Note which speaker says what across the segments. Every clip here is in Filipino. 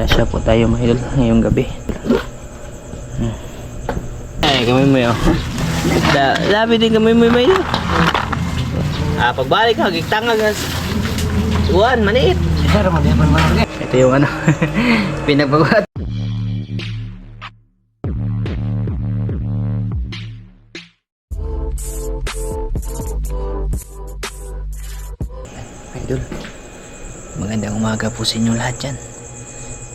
Speaker 1: Nakagrasya po tayo mga idol ngayong gabi. Ay, kamay mo yun. Labi din kamay mo yun. Pagbalik ka, gigtangag na suwan, maniit. Ito yung ano, pinagbagot. Idol, magandang umaga po sa inyo lahat dyan.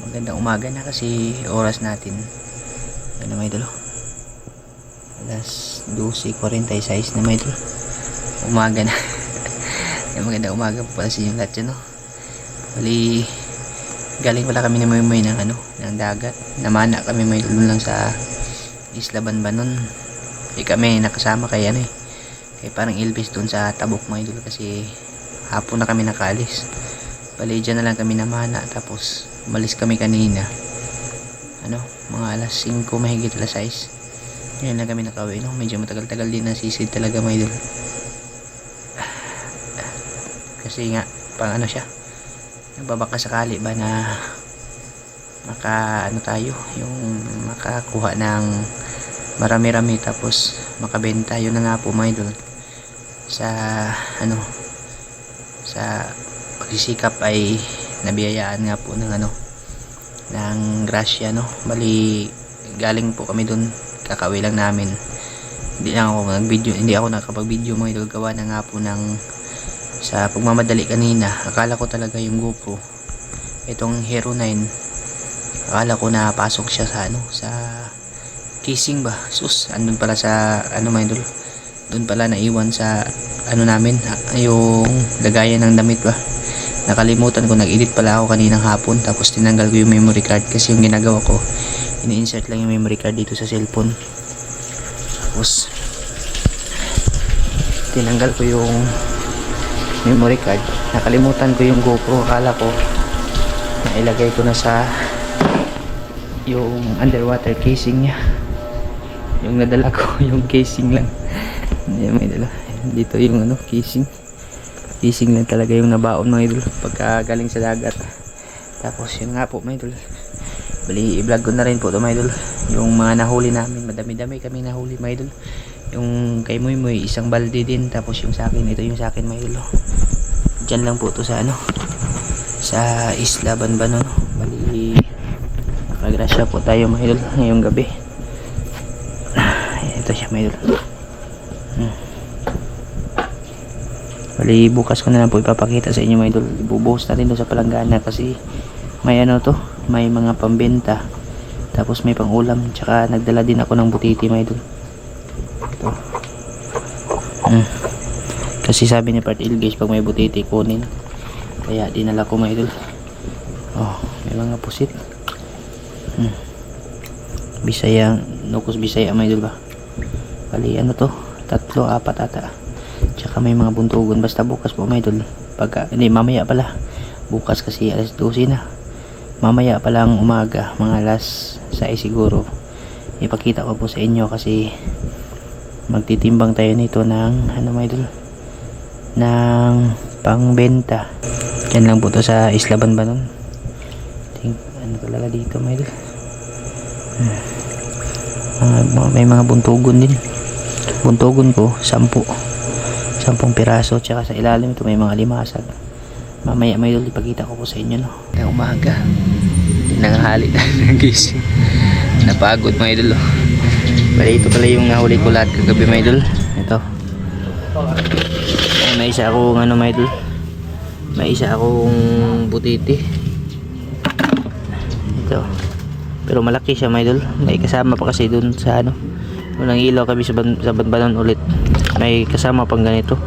Speaker 1: Magandang umaga na kasi oras natin ano mga idol, alas 12:46 na mga idol, umaga na. Magandang umaga po pala sa inyo lahat dyan, no? Bali, galing pala kami ni Moy ng ano, ng dagat. Namana kami may doon lang sa Isla Banbanon. Kami nakasama kay ano kay parang Elvis doon sa Tabok mga idol, kasi hapon na kami nakaalis. Bali dyan na lang kami namana, tapos umalis kami kanina ano, mga alas 5 mahigit alas 6. Ngayon lang kami nakauwi, no? Medyo matagal-tagal din na sisid talaga mga idol, kasi nga pang ano siya, nagbabaka sakali ba na maka ano tayo, yung makakuha ng marami-rami tapos makabenta. Yun na nga po mga idol, sa ano, sa pagsisikap ay nabiyayaan nga po ng ano, ng grasya, no? Bali galing po kami dun, kakawi lang namin. Hindi ako nakapag-video mga idol, gawa na nga po ng sa pagmamadali kanina. Akala ko talaga yung GoPro, itong Hero 9, akala ko na pasok siya sa ano, sa casing ba, sus, andun pala sa ano mga idol, doon pala naiwan sa ano namin, yung lagayan ng damit ba. Nakalimutan ko, nag-edit pala ako kaninang hapon, tapos tinanggal ko yung memory card, kasi yung ginagawa ko, ini-insert lang yung memory card dito sa cellphone, tapos tinanggal ko yung memory card, nakalimutan ko yung GoPro. Akala ko nailagay ko na sa yung underwater casing nya, yung nadala ko yung casing lang. Hindi, may dala dito yung ano, casing lang talaga yung nabaon mga idol pagka galing sa dagat. Tapos yun nga po mga idol, bali i-vlog ko na rin po ito mga idol, yung mga nahuli namin. Madami-dami kami nahuli mga idol. Yung kay Moy isang balde din, tapos yung sa akin, ito yung sa akin mga idol. Diyan lang po to sa ano, sa Isla Banbanon. Bali nakagrasya po tayo mga idol ngayong gabi. Ito siya mga idol. Bali bukas ko na lang po ipapakita sa inyo mga idol. Ibubuhos natin doon sa palanggana, kasi may ano to, may mga pambenta, tapos may pang ulam, tsaka nagdala din ako ng butiti mga idol. Ito. Kasi sabi ni Part Ilgage, pag may butiti kunin, kaya dinala ko mga idol. Oh, may mga pusit. Bisaya, nukos Bisaya mga idol ba. Bali ano to, 3, 4 ata, tsaka may mga buntugon. Basta bukas po mga idol, pagka, hindi, mamaya pala, bukas kasi alas 12 na, mamaya palang umaga, mga alas 6 siguro, ipakita ko po sa inyo, kasi magtitimbang tayo nito ng ano mga idol, ng pangbenta. Yan lang po to sa Isla Banbanon. Ano talaga dito mga idol, may mga buntugon din. Buntugon ko 10 piraso, tsaka sa ilalim ito may mga limasag. Mamaya may idol ipakita ko po sa inyo, no? Na umaga, nanghali na nagising, napagod mga idol, oh. Bali ito pala yung nahuli ko lahat kagabi mga idol. Ito, may isa akong ano mga idol, may isa akong butiti ito, pero malaki siya mga idol. May kasama pa kasi dun sa ano, unang ilaw kami sa Banbanon ulit, may kasama pang ganito.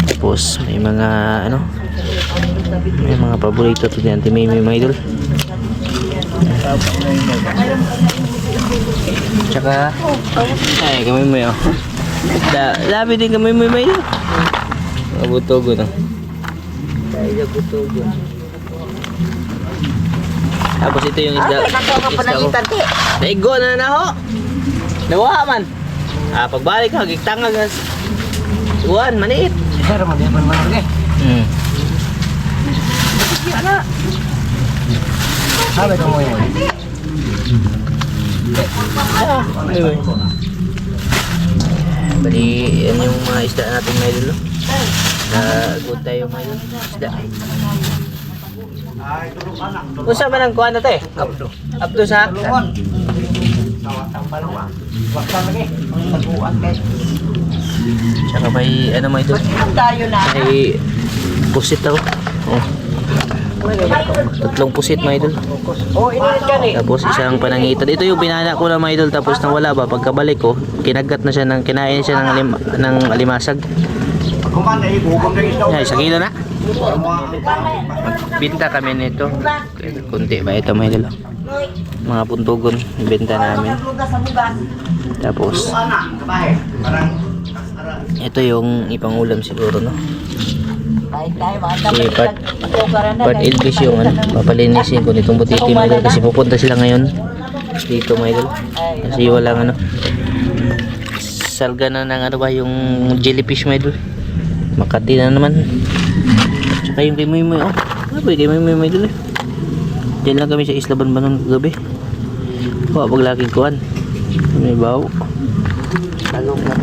Speaker 1: Tapos may mga ano, may mga paborito to din Mimi mga idol. Tsaka ay kamay mo yun. Labi din kamay mo yun. Abutogo na. Ay abutogo. Tapos ito yung isda. Naigo na na ho. Nawaha man. Pagbalik ka, gigtangag na suwan, maniit. Sabi ko mo yun. Bali, yan yung mga isda natin may dulo. Good tayo may isda. Kung saan ba nang kuha na tayo? Abdo sa haktan. Tsaka may ano may doon. May pusit ako. Oh. Tatlong pusit mga idol. Tapos isang panangitan. Ito yung binana ko na mga idol. Tapos nang wala ba, pagkabalik ko, kinagat na siya kinain siya ng alimasag. Ay, isa kilo na. Binta kami nito. Kunti ba ito mga idol? Mga puntugon binta namin. Tapos ito yung ipangulam siguro, no? Kasi part Elvis yung ano, papalinisin ko nitong butiti mga idol kasi pupunta sila ngayon dito mga idol kasi walang ano salga na ng ano ba yung jellyfish mga idol. Makati na naman. Tsaka yung kay Moy oh. Ano kay Moy mga idol eh. Diyan lang kami sa Isla Banbanon kagabi. Pag laging kuhan may baw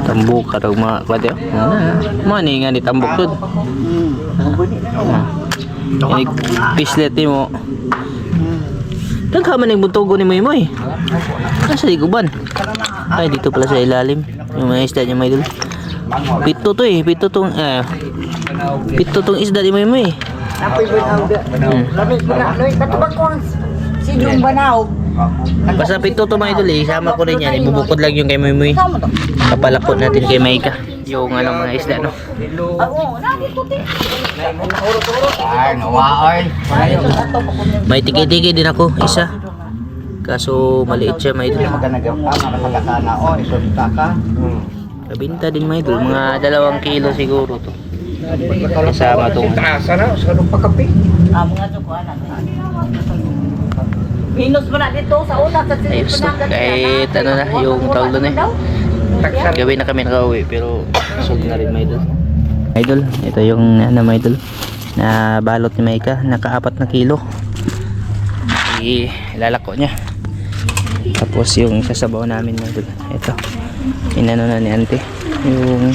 Speaker 1: tambok atau mga kwate oh. Ni nga ni tambok dun. Ini pislet mo. Daghaman ng buntogo ni Moy. Nasa liguban. Ay dito pala sa ilalim. Yung mga isda niya may idol. Pito to eh, pito tong isda ni Moy.
Speaker 2: Napoy banaw. Labi ko na noy katubag ko sinong banaw.
Speaker 1: Basta pito to mga idol eh, sama ko rin yan. Ibubukod lang yung kay Moy. Kapalakot natin kay Maika. Yung ano mga isda no.
Speaker 2: Oo, nabi ko ti.
Speaker 3: Ay, nawaoy.
Speaker 1: May tiki-tiki din ako, isa. Kaso maliit siya mga idol.
Speaker 3: Maganagaw ka, makapagkasana o, isulta ka.
Speaker 1: Kabinta din mga idol, mga 2 kilo siguro to. Kasama tong
Speaker 3: Taasa na, sa anong pagkapi?
Speaker 2: Mga to ko anak. Minus mo na dito sa una sa
Speaker 1: ayos to. Kahit ano na, yung tawag doon eh. Gawin na kami nakauwi pero sold na rin mga idol. Idol, ito yung ano mga idol na balot ni Maika, naka 4 na kilo. Ilalako niya. Tapos yung sasabaw namin mga idol, ito. Inano na ni Auntie yung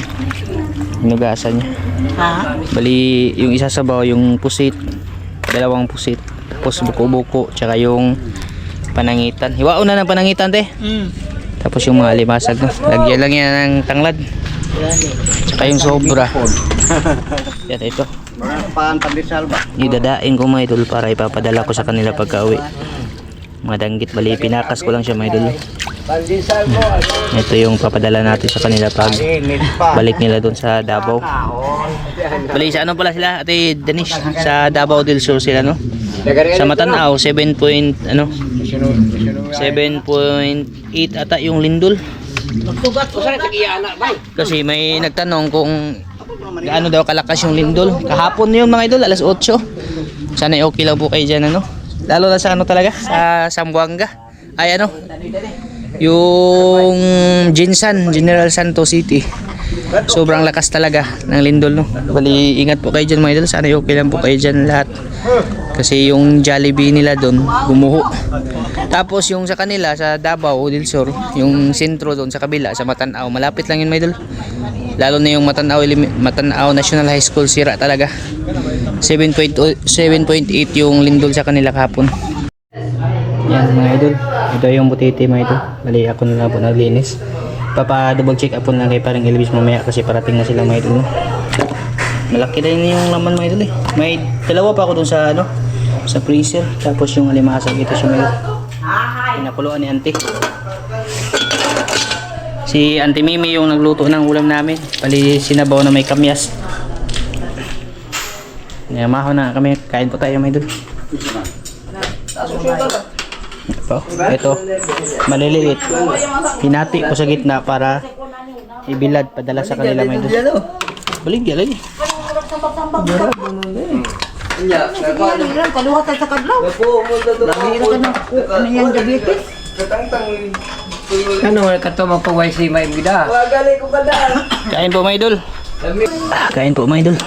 Speaker 1: inugasan niya.
Speaker 2: Ha?
Speaker 1: Bali yung isasabaw yung pusit, 2 pusit. Tapos buko-buko, tsaka yung panangitan. Hiwaon na ng panangitan te. Tapos yung mga limasag no. Lagyan lang yan ng tanglad. Tsaka yung sobra. Yan ito.
Speaker 3: Pantandisal ba?
Speaker 1: Idadain ko mga idol para ipapadala ko sa kanila pagka-uwi. Mga danggit, bali pinakas ko lang siya mga idol.
Speaker 3: Pandisal mo.
Speaker 1: Ito yung papadala natin sa kanila pag balik nila doon sa Davao. Bali sa ano pala sila, Ate Danish, sa Davao del Sur sila no. Sa Matanao 7.8 ata yung lindol.
Speaker 2: Magsugat ko sa tagiyana bay.
Speaker 1: Kasi may nagtanong kung gaano daw kalakas yung lindol. Kahapon yun mga idol, alas 8. Sana okay lang po kayo dyan ano. Lalo na sa ano talaga, sa Zamboanga. Ay ano, yung Jinsan, General Santos City. Sobrang lakas talaga ng lindol no. Bali ingat po kayo dyan mga idol. Sana okay lang po kayo dyan lahat. Kasi yung Jollibee nila doon gumuho. Tapos yung sa kanila sa Davao del Sur, yung sentro doon sa kabila sa Matanao, malapit lang yun mga idol. Lalo na yung Matanao National High School, sira talaga. 7.8 yung lindol sa kanila kahapon. Yan mga idol, ito yung butiti mga idol. Bali ako na lang po naglinis. Papa double check up po na kay parang Elvis mamaya kasi parating na sila mga idol no? Malaki na yun yung laman mga idol eh. May 2 pa ako dun sa ano, sa freezer. Tapos yung alimasag ito siya mga idol. Pinakuluan ni Auntie. Si Auntie Mimi yung nagluto ng ulam namin. Bali sinabaw na may kamyas. Namaho na kami, kain po tayo mga idol. Ito, maliliit. Hinati ko sa gitna para ibilad padala sa kanila mga idol. Baligya lagi.
Speaker 2: Kaluhat sa kadlaw. Ano yan diabetes?
Speaker 3: Ano ka to magpaway si may bida?
Speaker 1: Kain po mga idol. Kain po mga idol.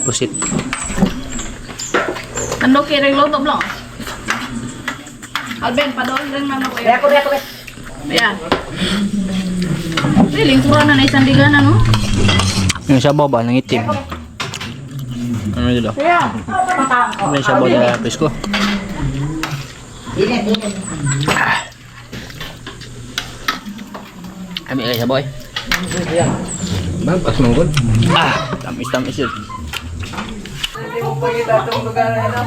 Speaker 1: pusit.
Speaker 4: Ano kira yung luto blang? Alben, padol rin na ako.
Speaker 2: Deko, deko, deko.
Speaker 4: Ayan. Piling kurang na isang digan ano?
Speaker 1: Yung sabaw ba, nang itim. Ano dito?
Speaker 4: Ayan.
Speaker 1: Ano yung sabaw na pesko?
Speaker 2: Init, init.
Speaker 1: Ambil sabaw eh.
Speaker 3: Bang, pas mangkot.
Speaker 1: Tamis yun.
Speaker 3: Hindi mo pa kita itong lugar na ito.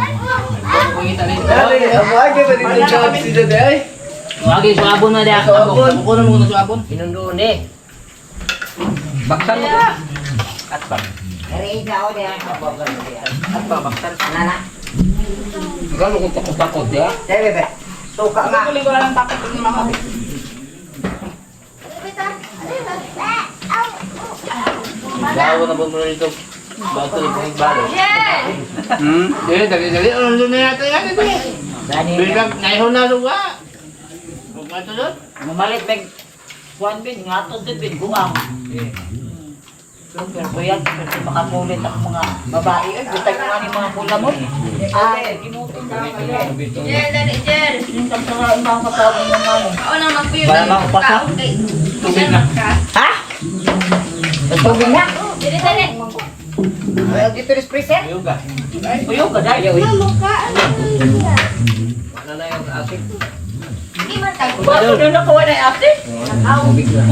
Speaker 1: Dali,
Speaker 3: Ako ay kita dito sa sila dahil.
Speaker 1: Lagi suabon na dia.
Speaker 3: Suabon.
Speaker 1: Ako na muna suabon.
Speaker 2: Pinunduan eh.
Speaker 3: Baksan mo.
Speaker 1: Atpa.
Speaker 2: Dari ikaw dia.
Speaker 1: Atpa, baksan.
Speaker 2: Nana.
Speaker 3: Gano'n kung takot-takot ya.
Speaker 2: Dek, bebe. Suka nga.
Speaker 4: Kuling ko lang takot ng mga
Speaker 1: Bago na ba muna dito? Bago na pang balo.
Speaker 3: Dali. Ano doon na natin yan?
Speaker 2: Dani.
Speaker 3: Bilang ngayon na luwa. Huwag nga ito doon.
Speaker 2: Mamalit beg. Kuan bin ngato din bin guang. Pero kuya, kasi makapulit ang mga babae. Gusto ko nga ni mga pula mo. Ginutin na kayo.
Speaker 4: Jer, dali, Jer.
Speaker 2: Yung mga ibang katawin mo namin.
Speaker 4: Ako na magpiyong.
Speaker 2: Wala bang upasa?
Speaker 4: Tubig na.
Speaker 2: Ha? Tubig na?
Speaker 4: Dili, dali.
Speaker 2: Dito rin freezer?
Speaker 1: Yoga.
Speaker 2: Uyog ka dahil.
Speaker 1: Ano na yung asik?
Speaker 4: Hindi man tayo.
Speaker 2: Bakit doon nakuha na yung ate?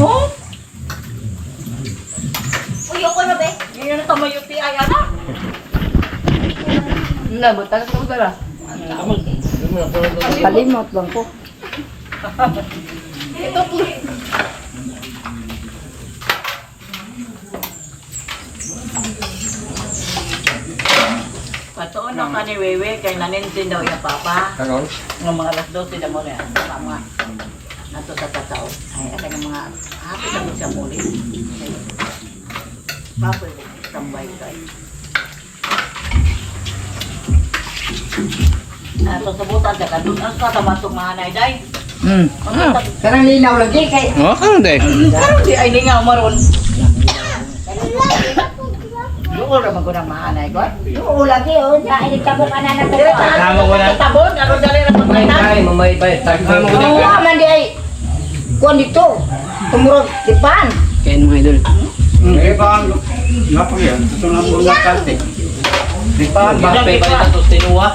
Speaker 2: Oo.
Speaker 4: Uyo ko na, be.
Speaker 2: Yun yung natamayuti ay anak.
Speaker 4: Labot, tagas ko dala.
Speaker 2: Kalimot lang po.
Speaker 4: Ito po.
Speaker 2: Patuon ang kani Wewe kay nanintin daw yung papa.
Speaker 3: Karon?
Speaker 2: Ng mga alas 12 na mo na yan. Mga nato sa tatao. Ay, ako ng mga happy na mo siya muli. Papa, tambay tayo. Sasabutan ka doon ang katamatong mga naiday. Karang linaw lagi kay
Speaker 1: Oh, ano deh?
Speaker 2: karang di ay lingaw maron. Doon ra man ko nang mahanay ko.
Speaker 5: Oo, lagi oh. Ya, ini tabok anak na
Speaker 2: Tama mo na. Tabon, aron dali ra pagkainan.
Speaker 3: Mamay pa. Tama ko
Speaker 5: Oo, man di ay kuan dito. Tumurog depan.
Speaker 1: Kain mga idol.
Speaker 3: Eh, bang. Ngapa yan? Ito na mo na kante. Di pa,
Speaker 1: Bakit pa ito tinuwa?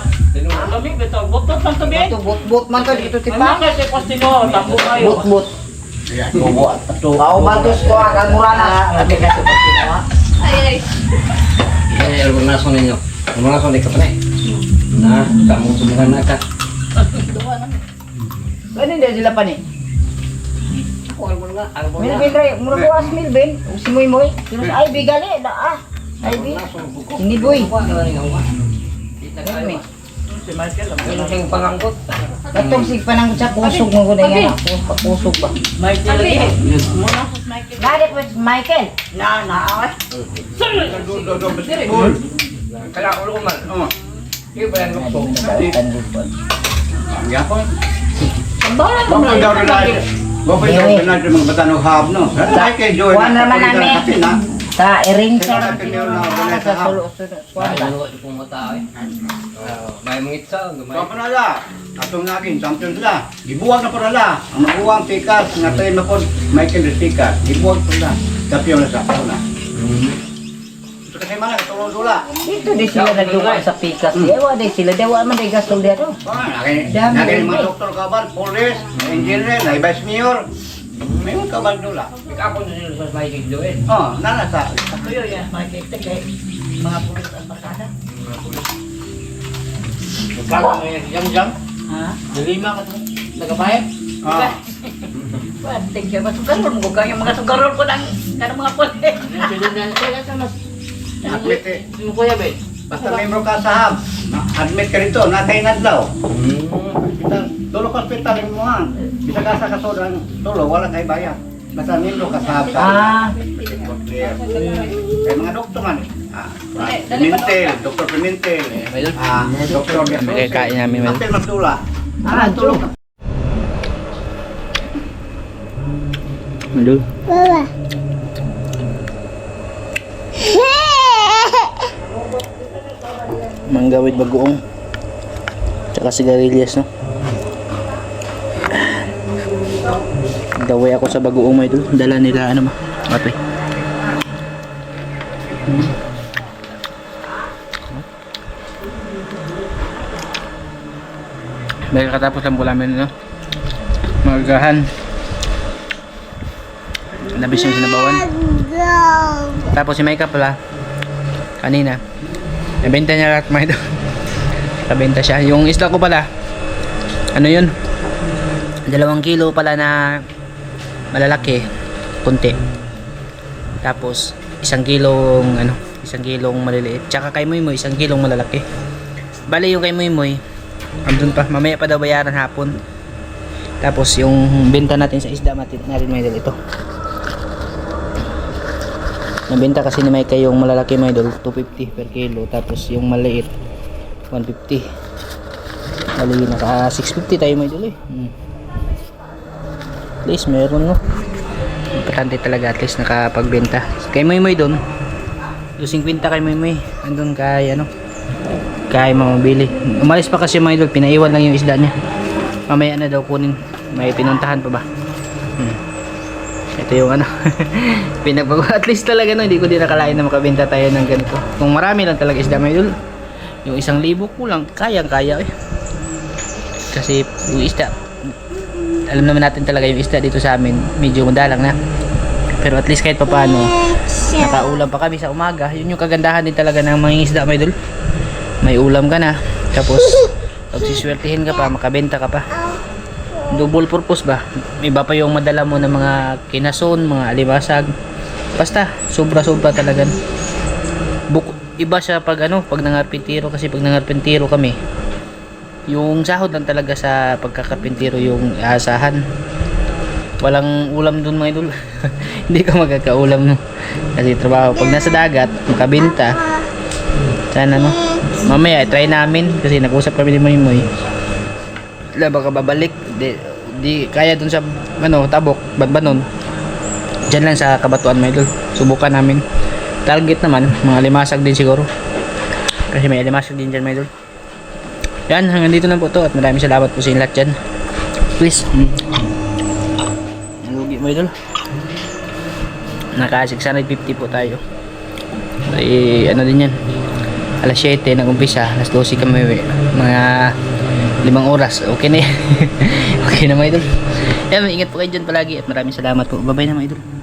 Speaker 2: Kami betul botot man to be.
Speaker 5: But man to dito
Speaker 2: Tipa kasi pastino, tambo kayo.
Speaker 5: But.
Speaker 3: bubuat ito.
Speaker 5: Ako bantus ko akan murana.
Speaker 2: Lagi kasi pastino.
Speaker 4: Ay, ay.
Speaker 3: Yan, yung naso ninyo. Yung naso ni kapatay. Na, kamu sumuhan na ka.
Speaker 5: Ano din sila pa ni? Mil bin ray, murag ko as mil bin. Si Moy Moy. Terus ay bigali da ah. Ay bi. Ini boy.
Speaker 2: Si Michael,
Speaker 3: Yung panangkot.
Speaker 5: Katong sig panang sa kusog mo gud yan ako. Kusog ba?
Speaker 2: Michael lagi.
Speaker 4: Muna sa Michael.
Speaker 5: Gade po Michael.
Speaker 2: Na ay.
Speaker 3: Kaya ulo ko man. Iyo ba yan lukso?
Speaker 6: Yapon.
Speaker 2: Bahala
Speaker 6: Bang ang daw rin ay. Bang daw rin ay mga batanong hab no. Ay kay Joy.
Speaker 5: Kuan naman namin. Sa iring sa
Speaker 6: Sa
Speaker 5: sulo. Kuan ba?
Speaker 1: Ano ito pong mata eh?
Speaker 3: May mungit sa.
Speaker 6: So panala, atong naging champion sila. Gibuwag na panala. Ang mabuwang pikas nga tayo na po Michael Pikas. Gibuwag sila. Champion na sa pula. Ito kasi man tulong sula.
Speaker 5: Dito di sila nagduwa sa pikas. Ewa di sila dewa man di gasol dito.
Speaker 6: Naging mga doktor kaban, police, engineer, na vice mayor. May mga kaban dula.
Speaker 3: Ako na nila sa Michael Joel.
Speaker 6: Oh, nana sa.
Speaker 2: Kuya ya, Michael kay mga pulis at barkada.
Speaker 3: Bago mo yung jam-jam.
Speaker 2: Ha?
Speaker 3: Dilima ka ito. Nagabayad.
Speaker 6: Ah.
Speaker 2: Well, thank you. Masugarol mo kaya mga sugarol ko ng kanang mga pulis.
Speaker 6: Admit eh.
Speaker 3: Sino kuya ba?
Speaker 6: Basta membro ka sa hub. Admit ka rito, natay nadlaw. Tulo ka hospital mo ha. Bisa ka sa kasodan, tulo, wala kay bayad. Basta membro ka sa hub. Kay mga doktor man. Pimentel, Dr. Pimentel. Dr.
Speaker 1: May kain namin, Mel.
Speaker 6: Apel Magdula.
Speaker 5: Tulo.
Speaker 1: Idol. Manggawid bagoong. Tsaka sigarilyas, no? Daway ako sa bagoong mga idol. Dala nila ano ma? Ate. Dahil katapos lang po namin, no? Magahan. Nabis yung sinabawan. Tapos si Micah pala, kanina, nabenta niya lahat mga idol. Nabenta siya. Yung isda ko pala, ano yun? 2 kilo pala na malalaki, kunti. Tapos, 1 kilong, 1 kilong maliliit. Tsaka kay Moy Moy, 1 kilong malalaki. Bali yung kay Moy Moy, andun pa, mamaya pa daw bayaran hapon. Tapos yung benta natin sa isda natin mga idol, ito. Nabenta kasi ni Micah yung malalaki mga idol, 250 per kilo. Tapos yung maliit, 150. Bali naka 650 tayo mga idol eh. At least meron, no? Importante talaga at least nakapagbenta. Kay Moy Moy doon, yung 50 kay Moy Moy, andun kay kaya mamabili. Umalis pa kasi mga idol, pinaiwan lang yung isda niya. Mamaya na daw kunin. May pinuntahan pa ba? Ito yung pinagbago. At least talaga no, hindi ko din nakalain na makabenta tayo ng ganito. Kung marami lang talaga isda mga idol, yung 1,000 kulang, kayang-kaya eh. Kasi yung isda, alam naman natin talaga yung isda dito sa amin, medyo madalang na. Pero at least kahit pa paano, nakaulam pa kami sa umaga. Yun yung kagandahan din talaga ng mga isda mga idol. May ulam ka na, tapos pag siswertihin ka pa, makabenta ka pa. Double purpose ba? Iba pa yung madala mo ng mga kinason, mga alibasag. Basta, sobra-sobra talaga. Iba siya pag pag nangarpintiro, kasi pag nangarpintiro kami, yung sahod lang talaga sa pagkakarpintiro yung aasahan. Walang ulam dun mga idol. Hindi ka magkakaulam, no? Kasi trabaho. Pag nasa dagat, makabenta. Sana, no? Mamaya, try namin. Kasi nag-usap kami ni Moy Moy. Baka babalik. Di kaya dun sa, Tabok, Banbanon. Diyan lang sa Kabatuan, mga idol. Subukan namin. Target naman, mga limasag din siguro. Kasi may limasag din dyan, mga idol. Yan, hanggang dito na po to. At maraming salamat po sa inyo lahat dyan. Please. Lugi mo idol. Naka 650 po tayo. Ay, din yan. Alas 7 nag-umpisa. Alas 12 kami. Mga 5 oras. Okay na yan. Okay na mga idol. Yan, ingat po kayo dyan palagi. At maraming salamat po. Bye bye na mga idol.